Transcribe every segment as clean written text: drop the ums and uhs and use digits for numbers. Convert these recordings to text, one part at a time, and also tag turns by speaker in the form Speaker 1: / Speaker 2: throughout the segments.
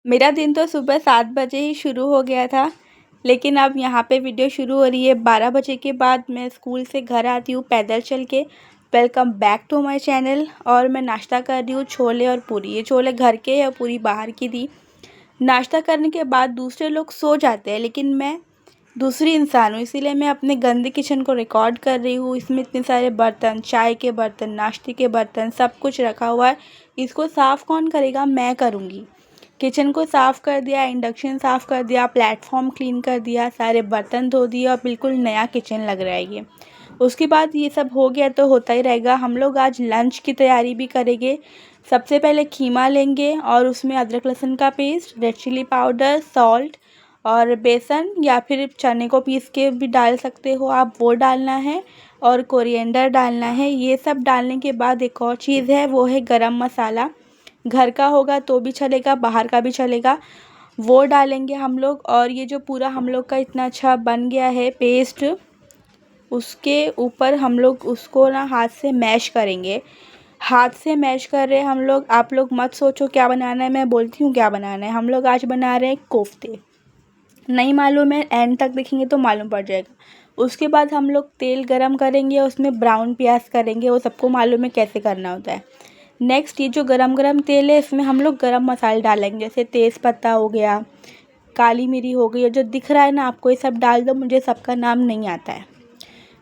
Speaker 1: मेरा दिन तो सुबह 7 बजे ही शुरू हो गया था, लेकिन अब यहाँ पे वीडियो शुरू हो रही है 12 बजे के बाद। मैं स्कूल से घर आती हूँ पैदल चल के। Welcome back to my channel. और मैं नाश्ता कर रही हूँ छोले और पूरी। ये छोले घर के या पूरी बाहर की थी। नाश्ता करने के बाद दूसरे लोग सो जाते हैं, लेकिन मैं दूसरी इंसान हूँ, इसीलिए मैं अपने गंदे किचन को रिकॉर्ड कर रही हूँ। इसमें इतने सारे बर्तन, चाय के बर्तन, नाश्ते के बर्तन, सब कुछ रखा हुआ है। इसको साफ़ कौन करेगा? मैं करूँगी। किचन को साफ़ कर दिया, इंडक्शन साफ़ कर दिया, प्लेटफॉर्म क्लीन कर दिया, सारे बर्तन धो दिए और बिल्कुल नया किचन लग रहा है ये। उसके बाद ये सब हो गया तो होता ही रहेगा। हम लोग आज लंच की तैयारी भी करेंगे। सबसे पहले कीमा लेंगे और उसमें अदरक लहसुन का paste, red chilli powder, salt और बेसन या फिर चने को पीस के भी डाल सकते हो आप, वो डालना है। और कोरिएंडर डालना है। ये सब डालने के बाद एक और चीज़ है, वो है गरम मसाला। घर का होगा तो भी चलेगा, बाहर का भी चलेगा, वो डालेंगे हम लोग। और ये जो पूरा हम लोग का इतना अच्छा बन गया है पेस्ट, उसके ऊपर हम लोग उसको ना हाथ से मैश करेंगे। हाथ से मैश कर रहे हैं हम लोग। आप लोग मत सोचो क्या बनाना है, मैं बोलती हूँ क्या बनाना है। हम लोग आज बना रहे हैं कोफ्ते। नहीं मालूम है, एंड तक देखेंगे तो मालूम पड़ जाएगा। उसके बाद हम लोग तेल गरम करेंगे, उसमें ब्राउन प्याज करेंगे, वो सबको मालूम है कैसे करना होता है। नेक्स्ट, ये जो गरम गरम तेल है इसमें हम लोग गरम मसाले डालेंगे, जैसे तेज़पत्ता हो गया, काली मिरी हो गई, और जो दिख रहा है ना आपको, ये सब डाल दो, मुझे सबका नाम नहीं आता है।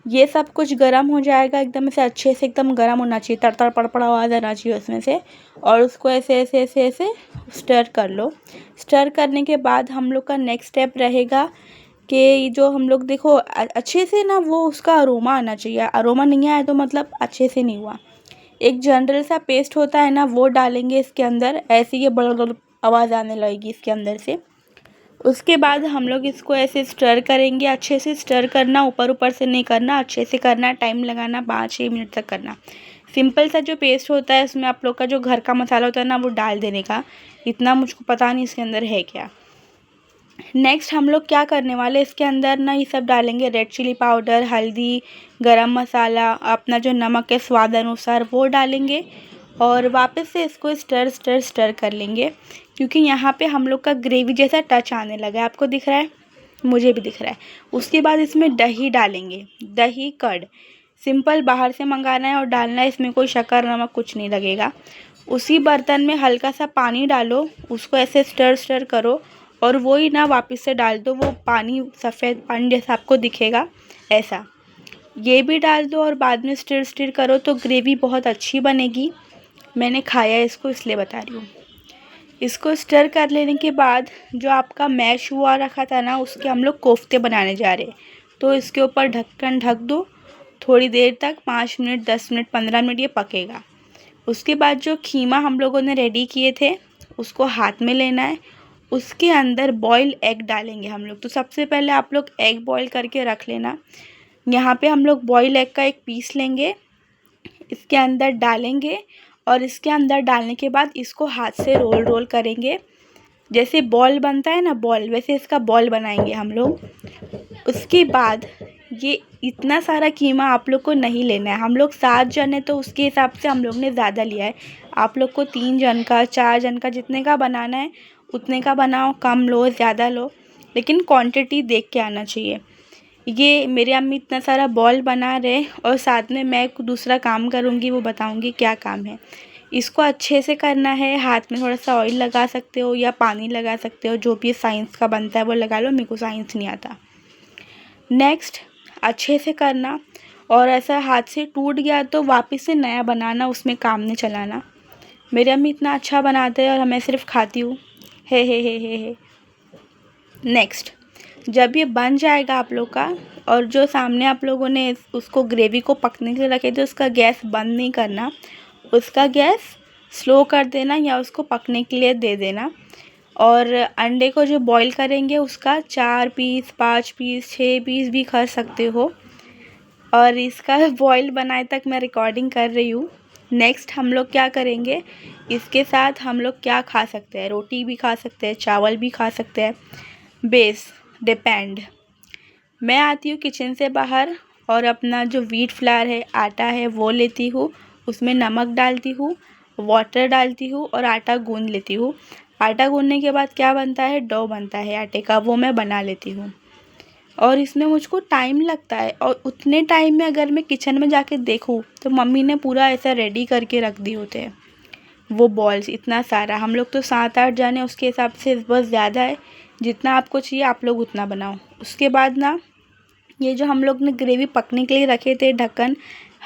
Speaker 1: ये सब कुछ गरम हो जाएगा एकदम से अच्छे से, एकदम गरम होना चाहिए, तड़तड़ पड़पड़ आवाज़ आना चाहिए उसमें से। और उसको ऐसे ऐसे ऐसे ऐसे स्टर कर लो। स्टर करने के बाद हम लोग का नेक्स्ट स्टेप रहेगा कि जो हम लोग देखो अच्छे से ना वो उसका अरोमा आना चाहिए। अरोमा नहीं आया तो मतलब अच्छे से नहीं हुआ। एक जनरल सा पेस्ट होता है ना, वो डालेंगे इसके अंदर, ऐसे ये बड़ बड़ आवाज़ आने लगेगी इसके अंदर से। उसके बाद हम लोग इसको ऐसे स्टर करेंगे। अच्छे से स्टर करना, ऊपर ऊपर से नहीं करना, अच्छे से करना, टाइम लगाना, 5-6 मिनट तक करना। सिंपल सा जो पेस्ट होता है उसमें आप लोग का जो घर का मसाला होता है ना, वो डाल देने का। इतना मुझको पता नहीं इसके अंदर है क्या। नेक्स्ट हम लोग क्या करने वाले, इसके अंदर ना ये सब डालेंगे, रेड चिली पाउडर, हल्दी, गरम मसाला, अपना जो नमक है स्वाद अनुसार वो डालेंगे। और वापस से इसको स्टर स्टर स्टर कर लेंगे, क्योंकि यहाँ पे हम लोग का ग्रेवी जैसा टच आने लगा है। आपको दिख रहा है? मुझे भी दिख रहा है। उसके बाद इसमें दही डालेंगे, दही कर्ड। सिंपल बाहर से मंगाना है और डालना है, इसमें कोई शक्कर नमक कुछ नहीं लगेगा। उसी बर्तन में हल्का सा पानी डालो, उसको ऐसे स्टर स्टर करो और वो ही ना वापस से डाल दो। वो पानी सफ़ेद पानी जैसा आपको दिखेगा, ऐसा ये भी डाल दो और बाद में स्टिर स्टिर करो तो ग्रेवी बहुत अच्छी बनेगी। मैंने खाया है इसको, इसलिए बता रही हूँ। इसको स्टर कर लेने के बाद जो आपका मैश हुआ रखा था ना, उसके हम लोग कोफ्ते बनाने जा रहे हैं। तो इसके ऊपर ढक्कन ढक दो थोड़ी देर तक, 5 मिनट, 10 मिनट, 15 मिनट ये पकेगा। उसके बाद जो खीमा हम लोगों ने रेडी किए थे उसको हाथ में लेना है। उसके अंदर बॉयल एग डालेंगे हम लोग। तो सबसे पहले आप लोग एग बॉयल करके रख लेना। यहाँ पे हम लोग बॉयल एग का एक पीस लेंगे, इसके अंदर डालेंगे और इसके अंदर डालने के बाद इसको हाथ से रोल रोल करेंगे। जैसे बॉल बनता है ना, बॉल, वैसे इसका बॉल बनाएंगे हम लोग। उसके बाद ये इतना सारा कीमा आप लोग को नहीं लेना है। हम लोग 7 जन हैं तो उसके हिसाब से हम लोग ने ज़्यादा लिया है। आप लोग को 3 जन का, 4 जन का, जितने का बनाना है उतने का बनाओ, कम लो ज़्यादा लो, लेकिन क्वांटिटी देख के आना चाहिए। ये मेरे अम्मी इतना सारा बॉल बना रहे और साथ में मैं दूसरा काम करूँगी, वो बताऊँगी क्या काम है। इसको अच्छे से करना है। हाथ में थोड़ा सा ऑयल लगा सकते हो या पानी लगा सकते हो, जो भी साइंस का बनता है वो लगा लो, मेरे को साइंस नहीं आता। नेक्स्ट, अच्छे से करना और ऐसा हाथ से टूट गया तो वापस से नया बनाना, उसमें काम नहीं चलाना। मेरे अम्मी इतना अच्छा बनाते हैं और मैं सिर्फ खाती हूँ। हे। नेक्स्ट, जब ये बन जाएगा आप लोग का, और जो सामने आप लोगों ने उसको ग्रेवी को पकने के लिए रखे थे उसका गैस बंद नहीं करना, उसका गैस स्लो कर देना या उसको पकने के लिए दे देना। और अंडे को जो बॉईल करेंगे उसका 4 पीस, 5 पीस, 6 पीस भी कर सकते हो। और इसका बॉईल बनाए तक मैं रिकॉर्डिंग कर रही हूँ। नेक्स्ट हम लोग क्या करेंगे, इसके साथ हम लोग क्या खा सकते हैं, रोटी भी खा सकते हैं, चावल भी खा सकते हैं, बेस डिपेंड। मैं आती हूँ किचन से बाहर और अपना जो व्हीट फ्लावर है, आटा है, वो लेती हूँ। उसमें नमक डालती हूँ, वाटर डालती हूँ और आटा गूंद लेती हूँ। आटा गूँथने के बाद क्या बनता है, डो बनता है आटे का, वो मैं बना लेती हूँ। और इसमें मुझको टाइम लगता है, और उतने टाइम में अगर मैं किचन में जाके देखूँ तो मम्मी ने पूरा ऐसा रेडी करके रख दिए होते हैं वो बॉल्स, इतना सारा। हम लोग तो 7-8 जने, उसके हिसाब से बस ज़्यादा है। जितना आपको चाहिए आप लोग उतना बनाओ। उसके बाद ना ये जो हम लोग ने ग्रेवी पकने के लिए रखे थे, ढक्कन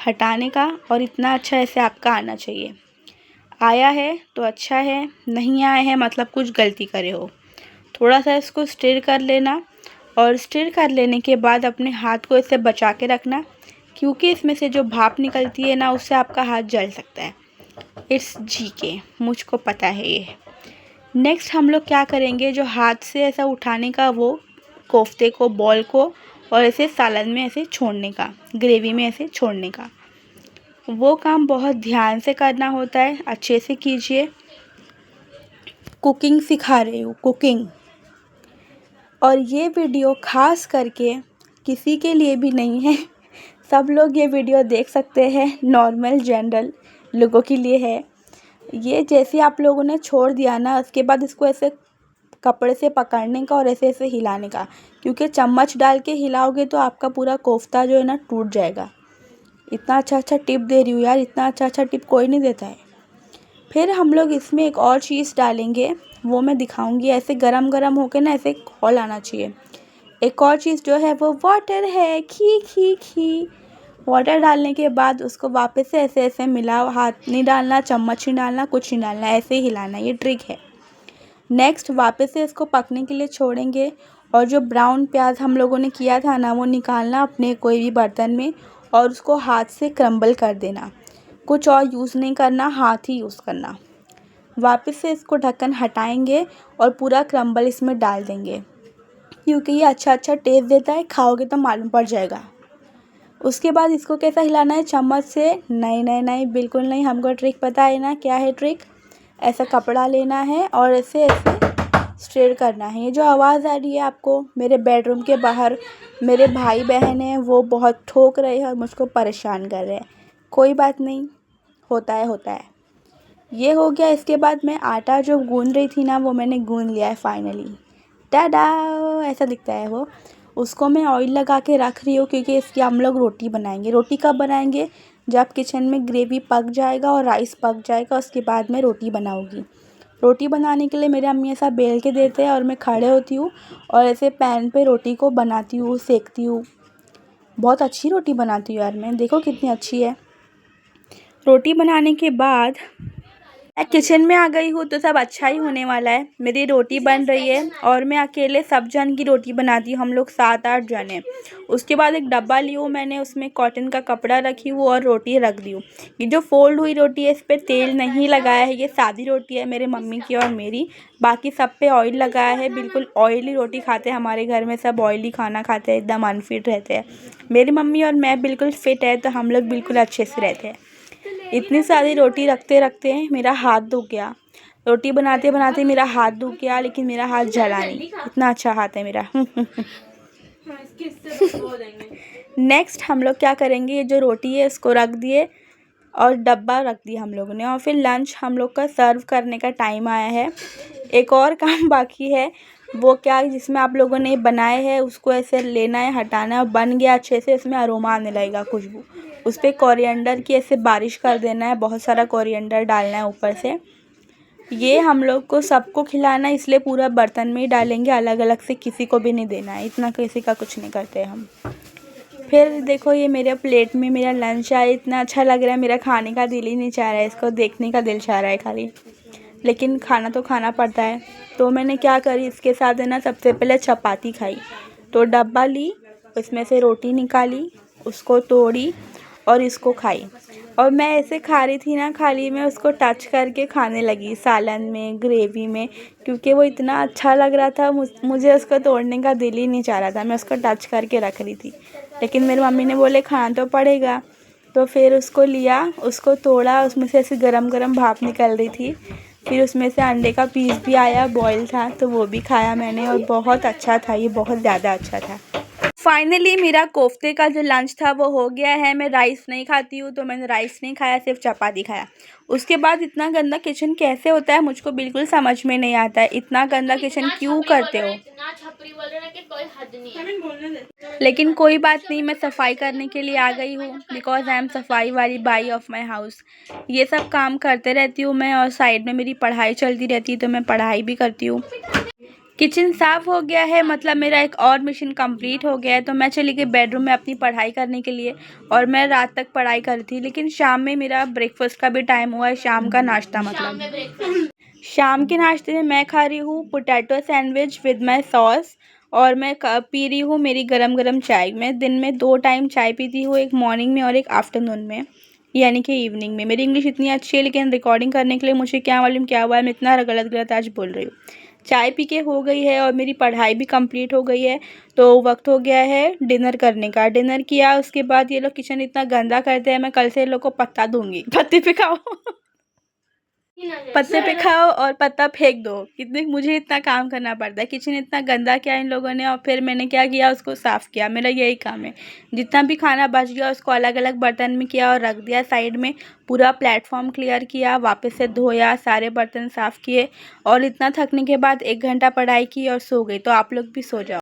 Speaker 1: हटाने का, और इतना अच्छा ऐसे आपका आना चाहिए। आया है तो अच्छा है, नहीं आया है मतलब कुछ गलती करे हो। थोड़ा सा इसको स्टिर कर लेना, और स्टिर कर लेने के बाद अपने हाथ को इससे बचा के रखना, क्योंकि इसमें से जो भाप निकलती है ना, उससे आपका हाथ जल सकता है। इट्स जीके, मुझको पता है ये। नेक्स्ट हम लोग क्या करेंगे, जो हाथ से ऐसा उठाने का, वो कोफ्ते को, बॉल को, और ऐसे सालन में ऐसे छोड़ने का, ग्रेवी में ऐसे छोड़ने का, वो काम बहुत ध्यान से करना होता है। अच्छे से कीजिए। कुकिंग सिखा रही हूँ, कुकिंग। और ये वीडियो ख़ास करके किसी के लिए भी नहीं है, सब लोग ये वीडियो देख सकते हैं, नॉर्मल जनरल लोगों के लिए है ये। जैसे आप लोगों ने छोड़ दिया ना, उसके बाद इसको ऐसे कपड़े से पकड़ने का और ऐसे ऐसे हिलाने का, क्योंकि चम्मच डाल के हिलाओगे तो आपका पूरा कोफ्ता जो है ना टूट जाएगा। इतना अच्छा अच्छा टिप दे रही हूँ यार, इतना अच्छा अच्छा टिप कोई नहीं देता है। फिर हम लोग इसमें एक और चीज़ डालेंगे, वो मैं दिखाऊंगी। ऐसे गरम गरम होके ना ऐसे खौल आना चाहिए। एक और चीज़ जो है वो वाटर है, खी। वाटर डालने के बाद उसको वापस से ऐसे ऐसे मिलाओ। हाथ नहीं डालना, चम्मच नहीं डालना, कुछ नहीं डालना, ऐसे ही हिलाना, ये ट्रिक है। नेक्स्ट वापस से इसको पकने के लिए छोड़ेंगे, और जो ब्राउन प्याज हम लोगों ने किया था ना, वो निकालना अपने कोई भी बर्तन में, और उसको हाथ से क्रम्बल कर देना। कुछ और यूज़ नहीं करना, हाथ ही यूज़ करना। वापस से इसको ढक्कन हटाएंगे और पूरा क्रम्बल इसमें डाल देंगे, क्योंकि ये अच्छा अच्छा टेस्ट देता है, खाओगे तो मालूम पड़ जाएगा। उसके बाद इसको कैसा हिलाना है, चम्मच से? नहीं, बिल्कुल नहीं। हमको ट्रिक पता है ना, क्या है ट्रिक। ऐसा कपड़ा लेना है और ऐसे ऐसे स्ट्रेट करना है। ये जो आवाज़ आ रही है आपको, मेरे बेडरूम के बाहर मेरे भाई बहन हैं, वो बहुत ठोक रहे हैं और मुझको परेशान कर रहे हैं। कोई बात नहीं, होता है। ये हो गया। इसके बाद मैं आटा जो गूंद रही थी ना, वो मैंने गूंद लिया है फाइनली। टाडा, ऐसा दिखता है वो। उसको मैं ऑयल लगा के रख रही हूँ, क्योंकि इसकी हम लोग रोटी बनाएंगे। रोटी कब बनाएंगे, जब किचन में ग्रेवी पक जाएगा और राइस पक जाएगा, उसके बाद मैं रोटी बनाऊँगी। रोटी बनाने के लिए मेरे अम्मी ऐसा बेल के देते हैं, और मैं खड़े होती हूँ और ऐसे पैन पे रोटी को बनाती हूँ, सेकती हूँ। बहुत अच्छी रोटी बनाती हूँ यार मैं, देखो कितनी अच्छी है। रोटी बनाने के बाद मैं किचन में आ गई हूँ, तो सब अच्छा ही होने वाला है। मेरी रोटी बन रही है, और मैं अकेले सब जन की रोटी बनाती हूँ। हम लोग 7-8 जन हैं। उसके बाद एक डब्बा ली हूँ मैंने, उसमें कॉटन का कपड़ा रखी हूँ और रोटी रख दी हूँ। ये जो फोल्ड हुई रोटी है, इस पर तेल नहीं लगाया है, ये सादी रोटी है मेरे मम्मी की और मेरी। बाकी सब पे ऑयल लगाया है। बिल्कुल ऑयली रोटी खाते हैं हमारे घर में, सब ऑयली खाना खाते हैं, एकदम अनफिट रहते हैं। मेरी मम्मी और मैं बिल्कुल फिट है, तो हम लोग बिल्कुल अच्छे से रहते हैं। इतनी सारी रोटी रखते रखते मेरा हाथ दुख गया। रोटी बनाते बनाते मेरा हाथ दुख गया, लेकिन मेरा हाथ जला नहीं, इतना अच्छा हाथ है मेरा। नेक्स्ट हम लोग क्या करेंगे, ये जो रोटी है इसको रख दिए और डब्बा रख दिया हम लोगों ने, और फिर लंच हम लोग का सर्व करने का टाइम आया है। एक और काम बाकी है, वो क्या, जिसमें आप लोगों ने बनाए हैं उसको ऐसे लेना है, हटाना है। बन गया अच्छे से, इसमें अरोमा आने लगेगा, खुशबू। उस पर कोरिएंडर की ऐसे बारिश कर देना है, बहुत सारा कोरिएंडर डालना है ऊपर से। ये हम लोग को सबको खिलाना है, इसलिए पूरा बर्तन में ही डालेंगे, अलग अलग से किसी को भी नहीं देना है। इतना किसी का कुछ नहीं करते हम। फिर देखो, ये मेरे प्लेट में मेरा लंच आया, इतना अच्छा लग रहा है, मेरा खाने का दिल ही नहीं चाह रहा है, इसको देखने का दिल चाह रहा है खाली। लेकिन खाना तो खाना पड़ता है। तो मैंने क्या करी, इसके साथ है ना, सबसे पहले चपाती खाई। तो डब्बा ली, उसमें से रोटी निकाली, उसको तोड़ी और इसको खाई। और मैं ऐसे खा रही थी ना, खाली मैं उसको टच करके खाने लगी, सालन में, ग्रेवी में, क्योंकि वो इतना अच्छा लग रहा था। मुझे उसको तोड़ने का दिल ही नहीं चाह रहा था, मैं उसको टच करके रख रही थी। लेकिन मेरी मम्मी ने बोले खाना तो पड़ेगा, तो फिर उसको लिया, उसको तोड़ा, उसमें से ऐसे गरम गरम भाप निकल रही थी। फिर उसमें से अंडे का पीस भी आया, बॉयल था, तो वो भी खाया मैंने, और बहुत अच्छा था, ये बहुत ज़्यादा अच्छा था। फाइनली मेरा कोफ्ते का जो लंच था वो हो गया है। मैं राइस नहीं खाती हूँ तो मैंने राइस नहीं खाया, सिर्फ चपाती खाया। उसके बाद इतना गंदा किचन कैसे होता है मुझको बिल्कुल समझ में नहीं आता है। इतना गंदा किचन क्यों करते हो?
Speaker 2: इतना छपरी बोल रहे ना कि कोई हद नहीं है।
Speaker 1: लेकिन कोई बात नहीं, मैं सफाई करने के लिए आ गई हूँ बिकॉज आई एम सफाई वाली बाई ऑफ माई हाउस। ये सब काम करते रहती हूँ मैं, और साइड में मेरी पढ़ाई चलती रहती है तो मैं पढ़ाई भी करती हूँ। किचन साफ़ हो गया है, मतलब मेरा एक और मिशन कंप्लीट हो गया है। तो मैं चली गई बेडरूम में अपनी पढ़ाई करने के लिए, और मैं रात तक पढ़ाई करी थी। लेकिन शाम में मेरा ब्रेकफास्ट का भी टाइम हुआ है, शाम का नाश्ता मतलब। शाम के नाश्ते में मैं खा रही हूँ potato sandwich with my sauce, और मैं पी रही हूँ मेरी गरम गरम चाय। मैं दिन में 2 टाइम चाय पीती हूँ, एक मॉर्निंग में और एक आफ्टरनून में, यानी कि इवनिंग में। मेरी इंग्लिश इतनी अच्छी है लेकिन रिकॉर्डिंग करने के लिए मुझे क्या मालूम क्या हुआ है, मैं इतना गलत गलत आज बोल रही हूँ। चाय पी के हो गई है और मेरी पढ़ाई भी कंप्लीट हो गई है, तो वक्त हो गया है डिनर करने का। डिनर किया, उसके बाद ये लोग किचन इतना गंदा करते हैं, मैं कल से इन लोग को पत्ता दूंगी। पत्ते पे खाओ पत्ते पे खाओ और पत्ता फेंक दो। कितने मुझे इतना काम करना पड़ता है, किचन इतना गंदा किया इन लोगों ने, और फिर मैंने क्या किया, उसको साफ़ किया। मेरा यही काम है। जितना भी खाना बच गया उसको अलग अलग बर्तन में किया और रख दिया साइड में। पूरा प्लेटफॉर्म क्लियर किया, वापस से धोया, सारे बर्तन साफ़ किए, और इतना थकने के बाद 1 घंटा पढ़ाई की और सो गई। तो आप लोग भी सो जाओ।